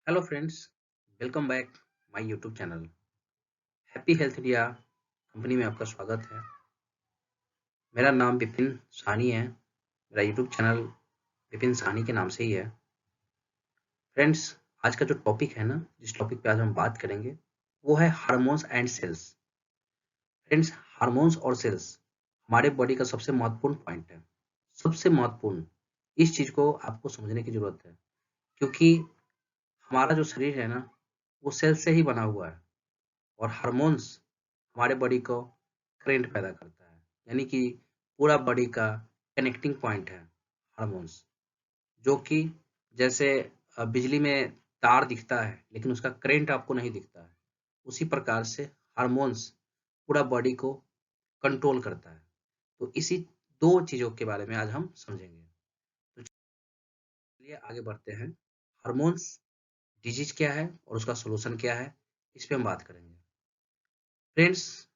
Hello friends, welcome back my YouTube channel. Happy health India company में आपका स्वागत है। मेरा नाम विपिन साहनी है। मेरा यूट्यूब चैनल विपिन साहनी के नाम से ही है। फ्रेंड्स, आज का जो टॉपिक है ना, जिस टॉपिक पे आज हम बात करेंगे वो है hormones and cells. Friends, hormones और सेल्स हमारे बॉडी का सबसे महत्वपूर्ण पॉइंट है। सबसे महत्वपूर्ण, इस चीज को आपको समझने की जरूरत है, क्योंकि हमारा जो शरीर है ना, वो सेल से ही बना हुआ है। और हार्मोन्स हमारे बॉडी को करंट पैदा करता है, यानी कि पूरा बॉडी का कनेक्टिंग पॉइंट है हार्मोन्स। जो कि जैसे बिजली में तार दिखता है लेकिन उसका करंट आपको नहीं दिखता है, उसी प्रकार से हार्मोन्स पूरा बॉडी को कंट्रोल करता है। तो इसी दो चीजों के बारे में आज हम समझेंगे। तो चलिए आगे बढ़ते हैं। हार्मोन्स डिजीज क्या है और उसका सोल्यूशन क्या है, इस पे हम बात करेंगे। फ्रेंड्स,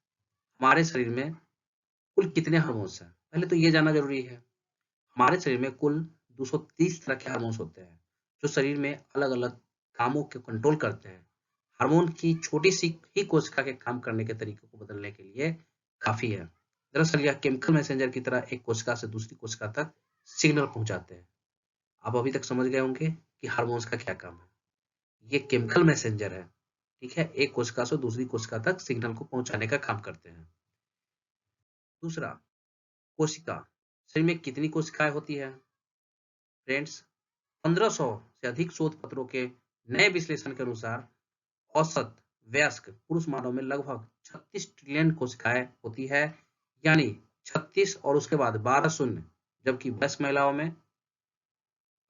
हमारे शरीर में कुल कितने हार्मोन्स हैं? पहले तो ये जानना ज़रूरी है। हमारे शरीर में कुल 230 तरह के हार्मोन्स होते हैं, जो शरीर में अलग-अलग कामों को कंट्रोल करते हैं। हार्मोन की छोटी-सी ही कोशिका के काम करने के तरीकों को बदलने के लिए काफ़ी है। दरअसल यह केमिकल मैसेंजर की तरह एक कोशिका से दूसरी कोशिका तक सिग्नल पहुँचाते हैं। आप अभी तक समझ गए होंगे कि हार्मोन्स का क्या काम है। ये केमिकल मैसेंजर है, ठीक है? एक कोशिका से दूसरी कोशिका तक सिग्नल को पहुँचाने का काम करते हैं। दूसरा, कोशिका। शरीर में कितनी कोशिकाएँ होती हैं? फ्रेंड्स, 1500 से अधिक शोध पत्रों के नए विश्लेषण के अनुसार औसत वयस्क पुरुष मानव में लगभग 36 ट्रिलियन कोशिकाएं होती है, यानी 36 और उसके बाद 12 शून्य, जबकि वयस्क महिलाओं में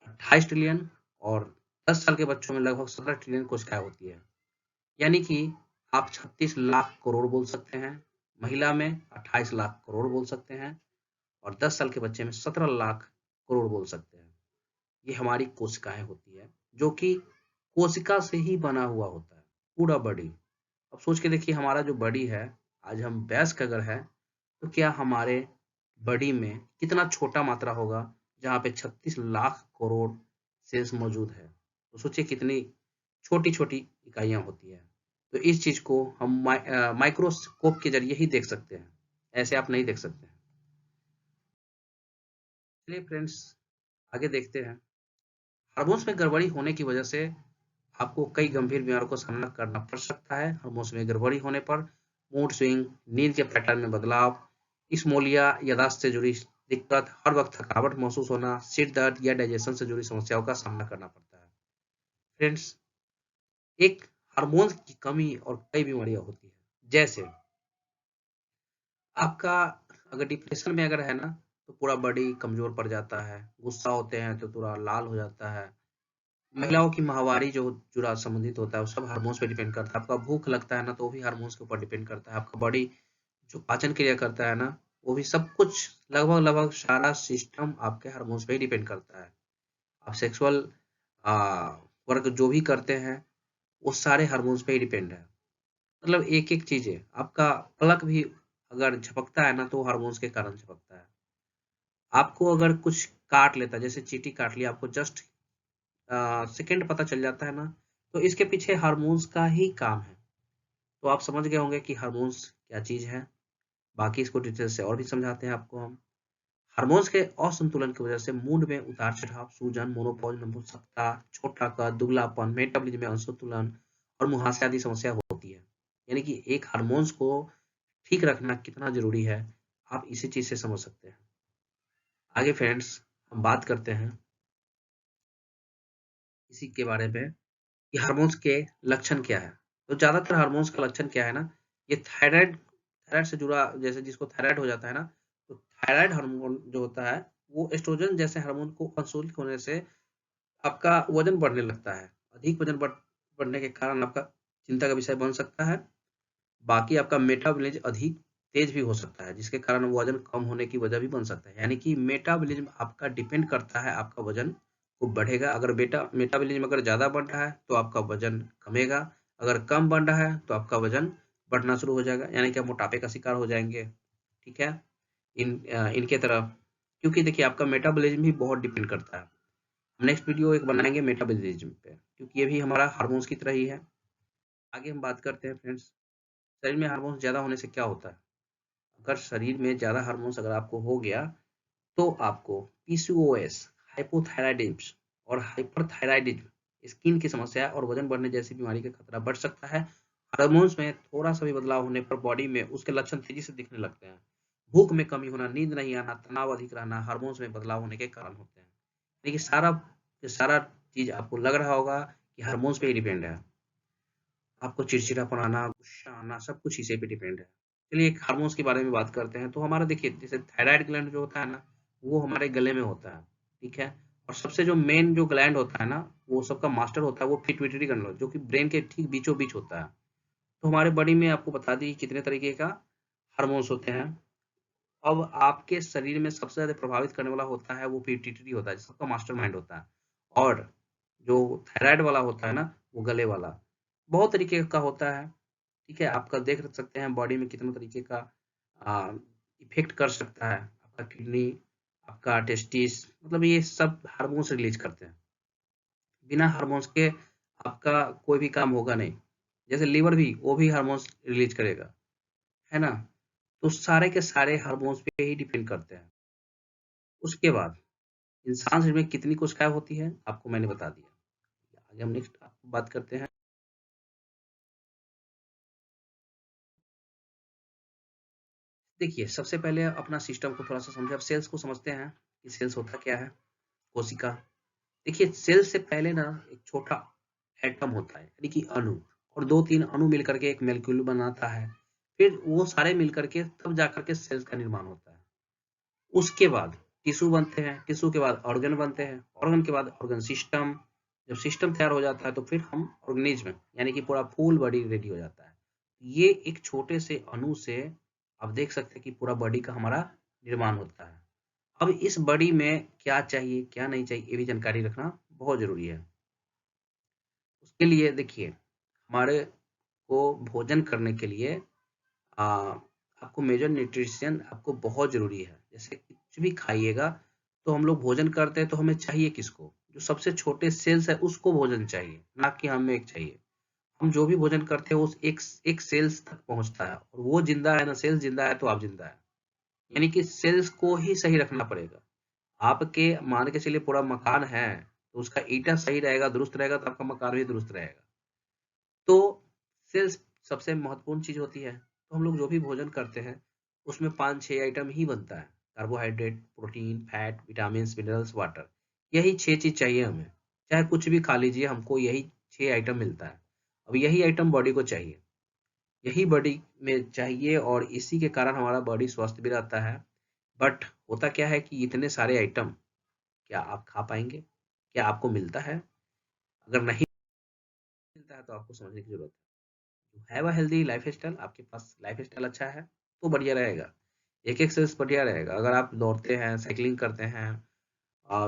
28 ट्रिलियन और 10 साल के बच्चों में लगभग 17 ट्रिलियन कोशिकाएं होती है। यानी कि आप 36 लाख करोड़ बोल सकते हैं, महिला में 28 लाख करोड़ बोल सकते हैं और 10 साल के बच्चे में 17 लाख करोड़ बोल सकते हैं। ये हमारी कोशिकाएं होती है, जो कि कोशिका से ही बना हुआ होता है पूरा बॉडी। अब सोच के देखिए, हमारा जो बॉडी है, आज हम वयस्क अगर है तो क्या हमारे बॉडी में कितना छोटा मात्रा होगा जहाँ पे 36 लाख करोड़ सेल्स मौजूद है। तो सोचिए कितनी छोटी छोटी इकाइयां होती है। तो इस चीज को हम माइक्रोस्कोप के जरिए ही देख सकते हैं, ऐसे आप नहीं देख सकते हैं। चलिए फ्रेंड्स, आगे देखते हैं। हार्मोन्स में गड़बड़ी होने की वजह से आपको कई गंभीर बीमारियों का सामना करना पड़ सकता है। हार्मोन्स में गड़बड़ी होने पर मूड स्विंग, नींद के पैटर्न में बदलाव, इसमोलिया, याददाश्त से जुड़ी दिक्कत, हर वक्त थकावट महसूस होना, सिर दर्द या डाइजेशन से जुड़ी समस्याओं का सामना करना पड़ता है। फ्रेंड्स, एक हार्मोन्स की कमी और कई बीमारियां होती है, जैसे आपका अगर डिप्रेशन में अगर है ना, तो पूरा बॉडी कमजोर पड़ जाता है। गुस्सा होते हैं तो पूरा लाल हो जाता है। महिलाओं की माहवारी जो जुड़ा संबंधित होता है, वो सब हार्मोन्स पे डिपेंड करता है। आपका भूख लगता है ना, तो वो भी हार्मोन्स के ऊपर डिपेंड करता है। आपका बॉडी जो पाचन क्रिया करता है ना, वो भी सब कुछ लगभग-लगभग सारा सिस्टम आपके हार्मोन्स पे ही डिपेंड करता है। आप सेक्सुअल अ, वर्क जो भी करते हैं, वो सारे हार्मोन्स पे ही डिपेंड है। मतलब एक-एक चीज़ें, आपका पलक भी अगर झपकता है ना, तो हार्मोन्स के कारण झपकता है। आपको अगर कुछ काट लेता है, जैसे चींटी काट लिया, आपको जस्ट सेकंड पता चल जाता है ना, तो इसके पीछे हार्मोन्स का ही काम है। तो आप समझ गए होंगे कि हार्मोन्स क्या चीज़ है। बाकी इसको डिटेल से और भी समझाते हैं आपको हम। हार्मोन्स के असंतुलन की वजह से मूड में उतार-चढ़ाव, सूजन, मेनोपॉज़, नपुंसकता, छोटा कद, दुबलापन, मेटाबॉलिज्म में असंतुलन और मुहासे आदि समस्या होती है। यानी कि एक हार्मोन्स को ठीक रखना कितना ज़रूरी है, आप इसी चीज़ से समझ सकते हैं। आगे फ्रेंड्स, हम बात करते हैं इसी के बारे में कि हार्मोन्स के लक्षण क्या है। तो ज़्यादातर हार्मोन्स का लक्षण क्या है ना, ये थायराइड थायराइड से जुड़ा, जैसे जिसको थायराइड हो जाता है ना, तो थायराइड हार्मोन जो होता है, वो एस्ट्रोजन जैसे हार्मोन को असंतुलित होने से आपका वज़न बढ़ने लगता है। अधिक वज़न बढ़ने के कारण आपका चिंता का विषय बन सकता है। बाकी आपका मेटाबॉलिज़्म अधिक तेज़ भी हो सकता है, जिसके कारण वज़न कम होने की वजह भी बन सकता है। यानी कि मेटाबॉलिज़्म आपका डिपेंड करता है, आपका वज़न खूब बढ़ेगा। अगर मेटाबॉलिज़्म अगर ज़्यादा बढ़ रहा है, तो आपका वज़न कमेगा। अगर कम बढ़ रहा है, तो आपका वज़न बढ़ना शुरू हो जाएगा, यानी कि आप मोटापे का शिकार हो जाएँगे। ठीक है? इनके तरफ, क्योंकि देखिए आपका मेटाबॉलिज़्म भी बहुत डिपेंड करता है। हम नेक्स्ट वीडियो एक बनाएंगे मेटाबॉलिज्म पे, क्योंकि ये भी हमारा हार्मोन्स की तरह ही है। आगे हम बात करते हैं फ्रेंड्स, शरीर में हार्मोन्स ज़्यादा होने से क्या होता है। अगर शरीर में ज़्यादा हार्मोन्स अगर आपको हो गया तो आपको पीसीओएस, हाइपोथायरायडिज्म और हाइपरथायरायडिज्म, स्किन की समस्या और वजन बढ़ने जैसी बीमारी का खतरा बढ़ सकता है। हार्मोन्स में थोड़ा सा भी बदलाव होने पर बॉडी में उसके लक्षण तेजी से दिखने लगते हैं। भूख में कमी होना, नींद नहीं आना, तनाव अधिक रहना हार्मोन्स में बदलाव होने के कारण होते हैं। देखिए सारा चीज आपको लग रहा होगा कि हार्मोन्स पे ही डिपेंड है। आपको चिड़चिड़ापन आना, गुस्सा आना, सब कुछ इसी पे डिपेंड है। चलिए एक हार्मोन्स के बारे में बात करते हैं। तो हमारा देखिए जैसे थायराइड ग्लैंड जो होता है ना, वो हमारे गले में होता है, ठीक है। और सबसे जो मेन जो ग्लैंड होता है ना, वो सबका मास्टर होता है, वो पिट्यूटरी ग्लैंड जो कि ब्रेन के ठीक बीचों बीच होता है। तो हमारे बॉडी में आपको बता दी कितने तरीके का हार्मोन्स होते हैं। अब आपके शरीर में सबसे ज़्यादा प्रभावित करने वाला होता है वो पिट्यूटरी होता है, जिसका मास्टरमाइंड होता है। और जो थायराइड वाला होता है ना, वो गले वाला। बहुत तरीके का होता है, ठीक है। आपका देख सकते हैं बॉडी में कितने तरीके का अ, इफ़ेक्ट कर सकता है। आपका किडनी, आपका टेस्टिस, मतलब ये सब हार्मोन्स रिलीज़ करते हैं। बिना हार्मोन्स के आपका कोई भी काम होगा नहीं। जैसे लिवर भी, वो भी हार्मोन्स रिलीज़ करेगा, है ना? तो सारे के सारे हार्मोन्स पे ही डिपेंड करते हैं। उसके बाद इंसान शरीर में कितनी कोशिकाएँ होती हैं, आपको मैंने बता दिया। आगे हम नेक्स्ट बात करते हैं। देखिए, सबसे पहले अपना सिस्टम को थोड़ा-सा समझें। अब सेल्स को समझते हैं कि सेल्स होता क्या है? कोशिका। देखिए, सेल से पहले ना एक छोटा एटम होता है, यानी कि अणु, और 2-3 अणु मिलकर के एक मॉलिक्यूल बनाता है। फिर वो सारे मिलकर के तब जाकर के सेल्स का निर्माण होता है। उसके बाद टिश्यू बनते हैं, टिश्यू के बाद ऑर्गन बनते हैं, ऑर्गन के बाद ऑर्गन सिस्टम। जब सिस्टम तैयार हो जाता है तो फिर हम ऑर्गेनिज्म, यानी कि पूरा फुल बॉडी रेडी हो जाता है। ये एक छोटे से अणु से आप देख सकते हैं कि पूरा बॉडी का हमारा निर्माण होता है। अब इस बॉडी में क्या चाहिए, क्या नहीं चाहिए, ये भी जानकारी रखना बहुत ज़रूरी है। उसके लिए देखिए, हमारे को भोजन करने के लिए अ, आपको मेजर न्यूट्रिशन आपको बहुत ज़रूरी है। जैसे कुछ भी खाइएगा, तो हम लोग भोजन करते हैं तो हमें चाहिए किसको? जो सबसे छोटे सेल्स है उसको भोजन चाहिए, ना कि हमें एक चाहिए। हम जो भी भोजन करते हैं उस एक सेल्स तक पहुँचता है, और वो ज़िंदा है ना, सेल्स ज़िंदा है तो आप ज़िंदा हैं। यानी कि सेल्स को ही सही रखना पड़ेगा। आपके मान के चलिए पूरा मकान है, तो उसका ईंटा सही रहेगा, दुरुस्त रहेगा तो आपका मकान भी दुरुस्त रहेगा। तो सेल्स सबसे महत्वपूर्ण चीज़ होती है। तो हम लोग जो भी भोजन करते हैं, उसमें 5-6 आइटम ही बनता है। Carbohydrate, protein, fat, vitamins, minerals, water. यही 6 चीज़ चाहिए हमें। चाहे कुछ भी खा लीजिए, हमको यही 6 आइटम मिलता है। अब यही आइटम बॉडी को चाहिए। यही बॉडी में चाहिए, और इसी के कारण हमारा बॉडी स्वस्थ भी रहता है। बट होता क्या है कि इतने सारे आइटम क्या आप खा पाएँगे? क्या आपको मिलता है? अगर नहीं मिलता है तो आपको समझने की ज़रूरत है। हैव अ हेल्दी लाइफ़स्टाइल, आपके पास लाइफ़स्टाइल अच्छा है, तो बढ़िया रहेगा। एक एक्सरसाइज़ बढ़िया रहेगा। अगर आप दौड़ते हैं, साइक्लिंग करते हैं,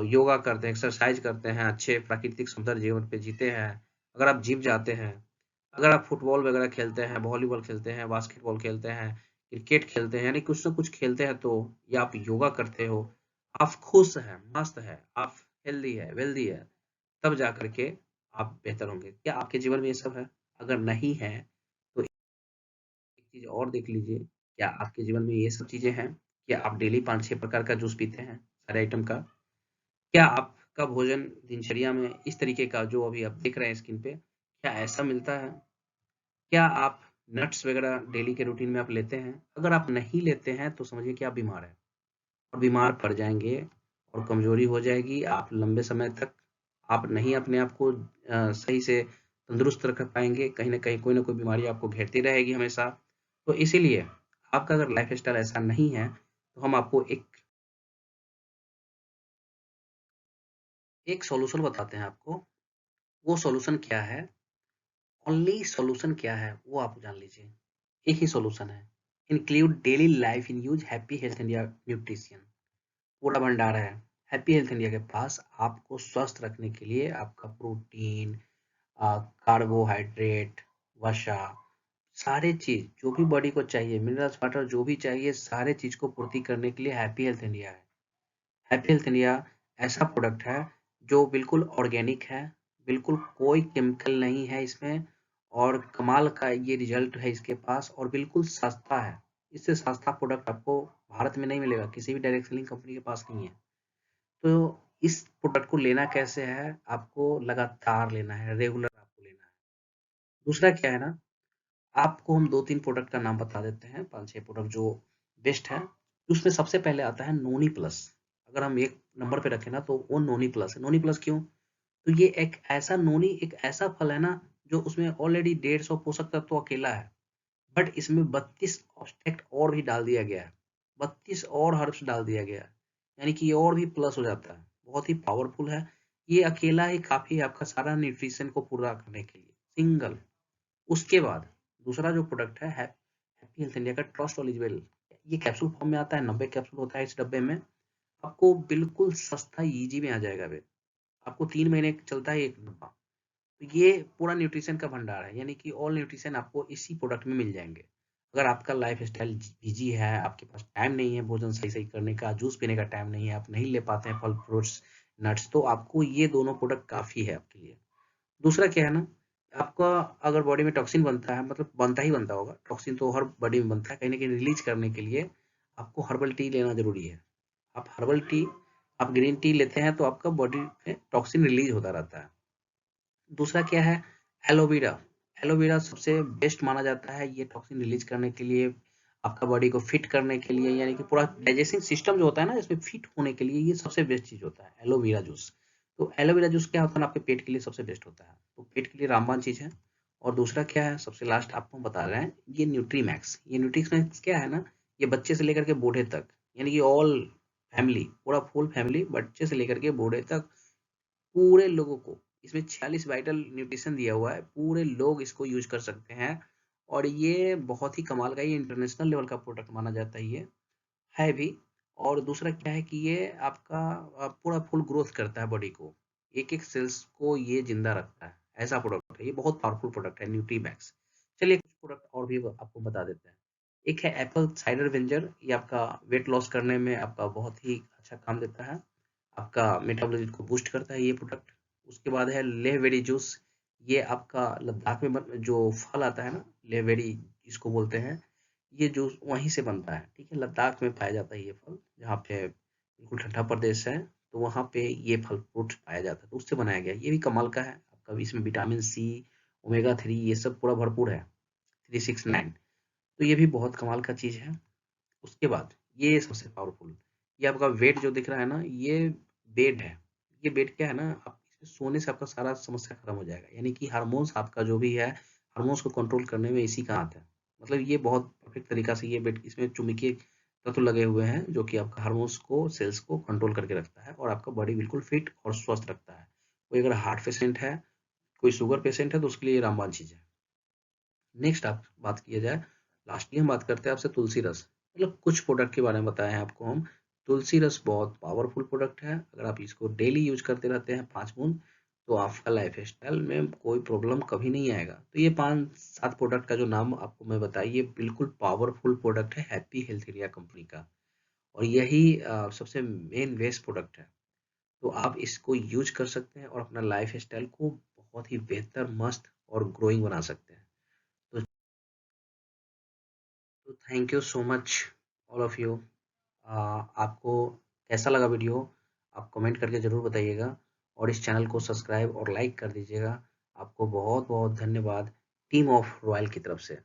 योगा करते हैं, एक्सरसाइज़ करते हैं, अच्छे प्राकृतिक सुंदर जीवन पे जीते हैं, अगर आप जिम जाते हैं, अगर आप फुटबॉल वगैरह खेलते हैं, वॉलीबॉल खेलते हैं, बास्केटबॉल खेलते हैं, क्रिकेट खेलते हैं, यानी कुछ ना कुछ खेलते हैं तो, या आप योगा करते हो, आप खुश हैं, मस्त हैं, आप हेल्दी है, वेल्दी है, तब जाकर के आप बेहतर होंगे। क्या आपके जीवन में ये सब है? अगर नहीं है, तो एक चीज़ और देख लीजिए, क्या आपके जीवन में ये सब चीज़ें हैं? क्या आप डेली 5-6 प्रकार का जूस पीते हैं, सारे आइटम का? क्या आपका भोजन दिनचर्या में इस तरीके का जो अभी आप देख रहे हैं स्क्रीन पे, क्या ऐसा मिलता है? क्या आप नट्स वगैरह डेली के रूटीन में आप लेते हैं? अगर आप नहीं लेते हैं तो समझिए कि आप बीमार हैं, और बीमार पड़ जाएँगे और कमज़ोरी हो जाएगी। आप लंबे समय तक आप नहीं अपने आप को सही से तंदुरुस्त रख पाएँगे। कहीं न कहीं कोई न कोई बीमारी आपको घेरती रहेगी हमेशा। तो इसीलिए आपका अगर लाइफ़स्टाइल ऐसा नहीं है, तो हम आपको एक सॉल्यूशन बताते हैं आपको। वो सॉल्यूशन क्या है? ओनली सॉल्यूशन क्या है वो आप जान लीजिए। एक ही सॉल्यूशन है। Include daily life in use happy health India nutrition. पूरा भंडार है। हैप्पी हेल्थ इंडिया के पास आपको स्वस्थ रखने के लिए आपका प्रोटीन, कार्बोहाइड्रेट, वसा, सारे चीज जो भी बॉडी को चाहिए, मिनरल्स, वाटर जो भी चाहिए, सारे चीज को पूर्ति करने के लिए हैप्पी हेल्थ इंडिया है। हैप्पी हेल्थ इंडिया ऐसा प्रोडक्ट है जो बिल्कुल ऑर्गेनिक है, बिल्कुल कोई केमिकल नहीं है इसमें और कमाल का ये रिजल्ट है इसके पास और बिल्कुल सस्ता है। इससे सस्ता प्रोडक्ट आपको भारत में नहीं मिलेगा, किसी भी डायरेक्ट सेलिंग कंपनी के पास नहीं है। तो इस प्रोडक्ट को लेना कैसे है, आपको लगातार लेना है, रेगुलर आपको लेना है। दूसरा क्या है ना, आपको हम 2-3 प्रोडक्ट का नाम बता देते हैं, 5-6 प्रोडक्ट जो बेस्ट है। उसमें सबसे पहले आता है नोनी प्लस। अगर हम एक नंबर पे रखें ना तो वो नोनी प्लस है। नोनी प्लस क्यों? तो ये एक ऐसा फल है ना जो उसमें ऑलरेडी 150 पोषक तत्व तो अकेला है, बट इसमें 32 ऑब्स्ट्रैक्ट और भी डाल दिया गया है, 32 और हर्ब्स डाल दिया गया है, यानी कि ये और भी प्लस हो जाता है। बहुत ही पावरफुल है। ये अकेला ही काफी है आपका सारा न्यूट्रिशन को पूरा करने के लिए, सिंगल। उसके बाद दूसरा जो प्रोडक्ट है हैप्पी हेल्थ इंडिया का ट्रस्ट ओलिजिबल। ये कैप्सूल फॉर्म में आता है, 90 कैप्सूल होता है इस डब्बे में। आपको बिल्कुल सस्ता इजी में आ जाएगा वे। आपको 3 महीने चलता है एक डब्बा। तो ये पूरा न्यूट्रिशन का भंडार है, यानी कि ऑल न्यूट्रिशन आपको इसी प्रोडक्ट में मिल जाएंगे। अगर आपका लाइफ स्टाइल बिजी है, आपके पास टाइम नहीं है भोजन सही सही करने का, जूस पीने का टाइम नहीं है, आप नहीं ले पाते हैं फल फ्रूट्स नट्स, तो आपको ये दोनों प्रोडक्ट काफी है आपके लिए। दूसरा क्या है ना, आपका अगर बॉडी में टॉक्सिन बनता है, मतलब बनता ही बनता होगा, टॉक्सिन तो हर बॉडी में बनता है, कहीं ना कहीं रिलीज करने के लिए आपको हर्बल टी लेना जरूरी है। आप हर्बल टी, आप ग्रीन टी लेते हैं तो आपका बॉडी में टॉक्सिन रिलीज होता रहता है। दूसरा क्या है, एलोवेरा। एलोवेरा सबसे बेस्ट माना जाता है ये टॉक्सिन रिलीज करने के लिए, आपका बॉडी को फिट करने के लिए, यानी कि पूरा डाइजेस्टिंग सिस्टम जो होता है ना इसमें फिट होने के लिए ये सबसे बेस्ट चीज होता है एलोवेरा जूस। तो एलोवेरा जूस क्या होता है ना, आपके पेट के लिए सबसे बेस्ट होता है, तो पेट के लिए रामबाण चीज है। और दूसरा क्या है, सबसे लास्ट आपको बता रहे हैं, ये न्यूट्रीमैक्स। ये न्यूट्रीमैक्स क्या है ना, ये बच्चे से लेकर के बूढ़े तक, यानी कि ऑल फैमिली, पूरा फुल फैमिली, बच्चे से लेकर के बूढ़े तक, पूरे लोगों को इसमें 46 वाइटल न्यूट्रिशन दिया हुआ है, पूरे लोग इसको यूज कर सकते हैं। और ये बहुत ही कमाल का, ये इंटरनेशनल लेवल का प्रोडक्ट माना जाता है भी। और दूसरा क्या है कि ये आपका पूरा फुल ग्रोथ करता है बॉडी को, एक एक सेल्स को ये जिंदा रखता है, ऐसा प्रोडक्ट है ये, बहुत पावरफुल प्रोडक्ट है न्यूट्रीमैक्स। चलिए कुछ प्रोडक्ट और भी आपको बता देते हैं। एक है एप्पल साइडर विंजर, ये आपका वेट लॉस करने में आपका बहुत ही अच्छा काम देता है, आपका मेटाबॉलिज्म को बूस्ट करता है ये प्रोडक्ट। उसके बाद है लेवेरी जूस। ये आपका लद्दाख में जो फल आता है ना, लेवेरी इसको बोलते हैं, ये जूस वहीं से बनता है, ठीक है, लद्दाख में पाया जाता है ये फल, जहाँ पे बिल्कुल ठंडा प्रदेश है, तो वहाँ पे ये फल फ्रूट पाया जाता है, तो उससे बनाया गया है। ये भी कमाल का है आपका, इसमें विटामिन सी, ओमेगा 3 ये सब पूरा भरपूर है, 369। तो ये भी बहुत कमाल का चीज है। उसके बाद ये सबसे पावरफुल, ये आपका वेट जो दिख रहा है ना, ये बेड है। ये बेड क्या है ना, आप इसमें सोने से आपका सारा समस्या खत्म हो जाएगा, यानी कि हार्मोन्स आपका जो भी है, हार्मोन्स को कंट्रोल करने में इसी का हाथ है। मतलब ये बहुत परफेक्ट तरीका से ये बेड, इसमें चुंबकीय तत्व लगे हुए हैं जो कि आपका हार्मोन्स को, सेल्स को कंट्रोल करके रखता है और आपका बॉडी बिल्कुल फिट और स्वस्थ रखता है। कोई अगर हार्ट पेशेंट है, कोई शुगर पेशेंट है, तो उसके लिए ये रामबाण चीज है। नेक्स्ट आप बात किया जाए, लास्टली हम बात करते हैं आपसे तुलसी रस। मतलब कुछ प्रोडक्ट के बारे में बताए हैं आपको हम। तुलसी रस बहुत पावरफुल प्रोडक्ट है, अगर आप इसको डेली यूज करते रहते हैं 5 बूंद, तो आपका लाइफ स्टाइल में कोई प्रॉब्लम कभी नहीं आएगा। तो ये 5-7 प्रोडक्ट का जो नाम आपको मैं बताई, ये बिल्कुल पावरफुल प्रोडक्ट है हैप्पी हेल्थ इंडिया कंपनी का, और यही सबसे मेन बेस्ट प्रोडक्ट है। तो आप इसको यूज कर सकते हैं और अपना लाइफ स्टाइल को बहुत ही बेहतर, मस्त और ग्रोइंग बना सकते हैं। तो तो thank you so much all of you. आपको कैसा लगा वीडियो, आप कमेंट करके ज़रूर बताइएगा, और इस चैनल को सब्सक्राइब और लाइक कर दीजिएगा। आपको बहुत बहुत धन्यवाद टीम ऑफ रॉयल की तरफ से।